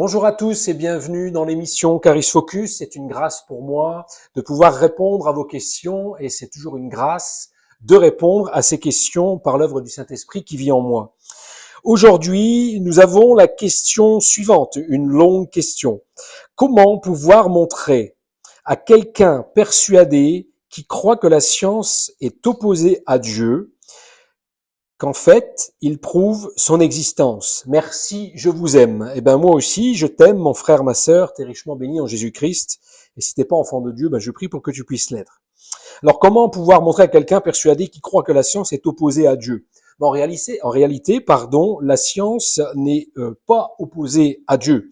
Bonjour à tous et bienvenue dans l'émission Caris Focus. C'est une grâce pour moi de pouvoir répondre à vos questions et c'est toujours une grâce de répondre à ces questions par l'œuvre du Saint-Esprit qui vit en moi. Aujourd'hui, nous avons la question suivante, une longue question. Comment pouvoir montrer à quelqu'un persuadé qui croit que la science est opposée à Dieu qu'en fait, il prouve son existence. Merci, je vous aime. Eh ben moi aussi, je t'aime, mon frère, ma sœur, t'es richement béni en Jésus-Christ. Et si t'es pas enfant de Dieu, ben je prie pour que tu puisses l'être. Alors, comment pouvoir montrer à quelqu'un persuadé qui croit que la science est opposée à Dieu? En réalité, la science n'est pas opposée à Dieu.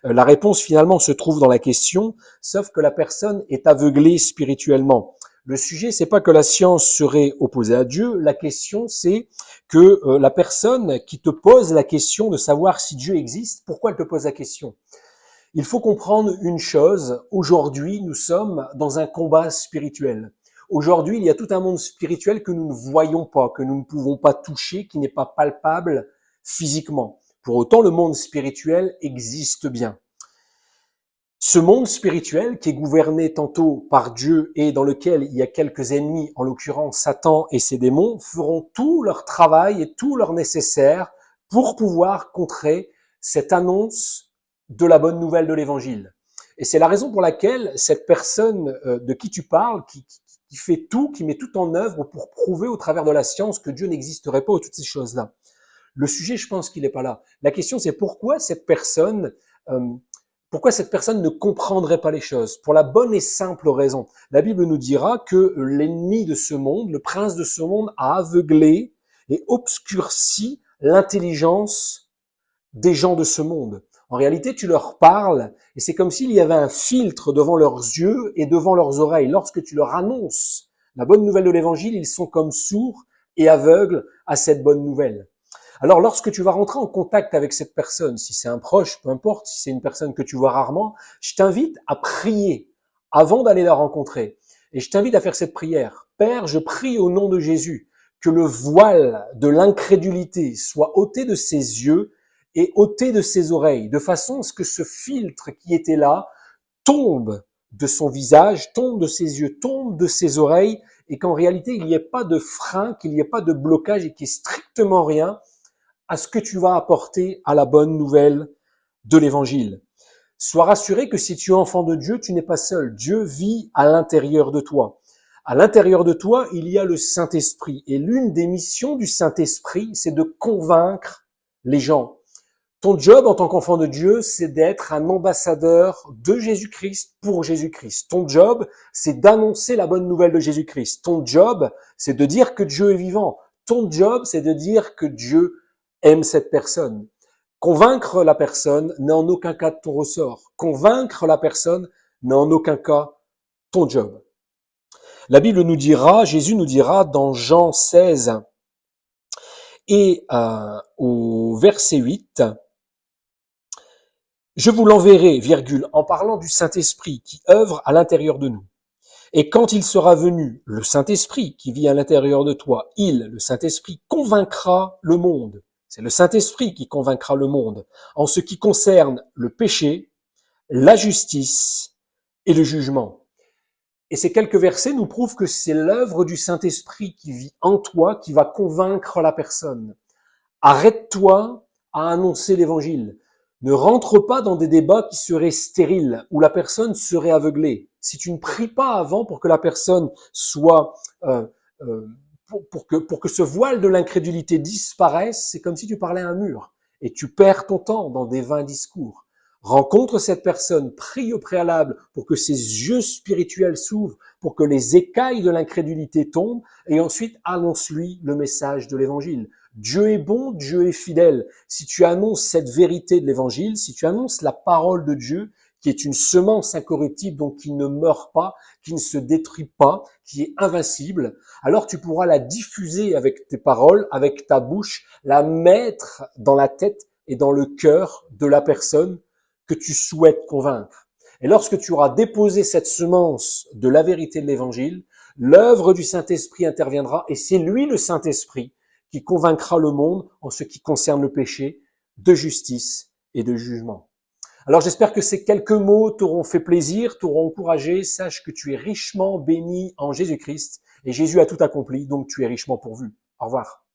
La réponse finalement se trouve dans la question, sauf que la personne est aveuglée spirituellement. Le sujet, c'est pas que la science serait opposée à Dieu. La question, c'est que la personne qui te pose la question de savoir si Dieu existe, pourquoi elle te pose la question? Il faut comprendre une chose. Aujourd'hui, nous sommes dans un combat spirituel. Aujourd'hui, il y a tout un monde spirituel que nous ne voyons pas, que nous ne pouvons pas toucher, qui n'est pas palpable physiquement. Pour autant, le monde spirituel existe bien. Ce monde spirituel qui est gouverné tantôt par Dieu et dans lequel il y a quelques ennemis, en l'occurrence Satan et ses démons, feront tout leur travail et tout leur nécessaire pour pouvoir contrer cette annonce de la bonne nouvelle de l'Évangile. Et c'est la raison pour laquelle cette personne de qui tu parles, qui fait tout, qui met tout en œuvre pour prouver au travers de la science que Dieu n'existerait pas ou toutes ces choses-là. Le sujet, je pense qu'il n'est pas là. La question, c'est pourquoi cette personne ne comprendrait pas les choses? Pour la bonne et simple raison. La Bible nous dira que l'ennemi de ce monde, le prince de ce monde, a aveuglé et obscurci l'intelligence des gens de ce monde. En réalité, tu leur parles et c'est comme s'il y avait un filtre devant leurs yeux et devant leurs oreilles. Lorsque tu leur annonces la bonne nouvelle de l'Évangile, ils sont comme sourds et aveugles à cette bonne nouvelle. Alors, lorsque tu vas rentrer en contact avec cette personne, si c'est un proche, peu importe, si c'est une personne que tu vois rarement, je t'invite à prier avant d'aller la rencontrer. Et je t'invite à faire cette prière. Père, je prie au nom de Jésus que le voile de l'incrédulité soit ôté de ses yeux et ôté de ses oreilles, de façon à ce que ce filtre qui était là tombe de son visage, tombe de ses yeux, tombe de ses oreilles, et qu'en réalité, il n'y ait pas de frein, qu'il n'y ait pas de blocage et qu'il n'y ait strictement rien à ce que tu vas apporter à la bonne nouvelle de l'Évangile. Sois rassuré que si tu es enfant de Dieu, tu n'es pas seul. Dieu vit à l'intérieur de toi. À l'intérieur de toi, il y a le Saint-Esprit. Et l'une des missions du Saint-Esprit, c'est de convaincre les gens. Ton job en tant qu'enfant de Dieu, c'est d'être un ambassadeur de Jésus-Christ pour Jésus-Christ. Ton job, c'est d'annoncer la bonne nouvelle de Jésus-Christ. Ton job, c'est de dire que Dieu est vivant. Ton job, c'est de dire que Dieu aime cette personne. Convaincre la personne n'est en aucun cas de ton ressort. Convaincre la personne n'est en aucun cas ton job. La Bible nous dira, Jésus nous dira dans Jean 16 et au verset 8, « Je vous l'enverrai, virgule, en parlant du Saint-Esprit qui œuvre à l'intérieur de nous. Et quand il sera venu, le Saint-Esprit qui vit à l'intérieur de toi, le Saint-Esprit, convaincra le monde. » C'est le Saint-Esprit qui convaincra le monde en ce qui concerne le péché, la justice et le jugement. Et ces quelques versets nous prouvent que c'est l'œuvre du Saint-Esprit qui vit en toi qui va convaincre la personne. Arrête-toi à annoncer l'Évangile. Ne rentre pas dans des débats qui seraient stériles, où la personne serait aveuglée. Si tu ne pries pas avant pour que la personne soit... pour que ce voile de l'incrédulité disparaisse, c'est comme si tu parlais à un mur et tu perds ton temps dans des vains discours. Rencontre cette personne, prie au préalable pour que ses yeux spirituels s'ouvrent, pour que les écailles de l'incrédulité tombent et ensuite annonce-lui le message de l'Évangile. Dieu est bon, Dieu est fidèle. Si tu annonces cette vérité de l'Évangile, si tu annonces la parole de Dieu, qui est une semence incorruptible, donc qui ne meurt pas, qui ne se détruit pas, qui est invincible, alors tu pourras la diffuser avec tes paroles, avec ta bouche, la mettre dans la tête et dans le cœur de la personne que tu souhaites convaincre. Et lorsque tu auras déposé cette semence de la vérité de l'Évangile, l'œuvre du Saint-Esprit interviendra et c'est lui, le Saint-Esprit, qui convaincra le monde en ce qui concerne le péché, de justice et de jugement. Alors j'espère que ces quelques mots t'auront fait plaisir, t'auront encouragé. Sache que tu es richement béni en Jésus-Christ et Jésus a tout accompli, donc tu es richement pourvu. Au revoir.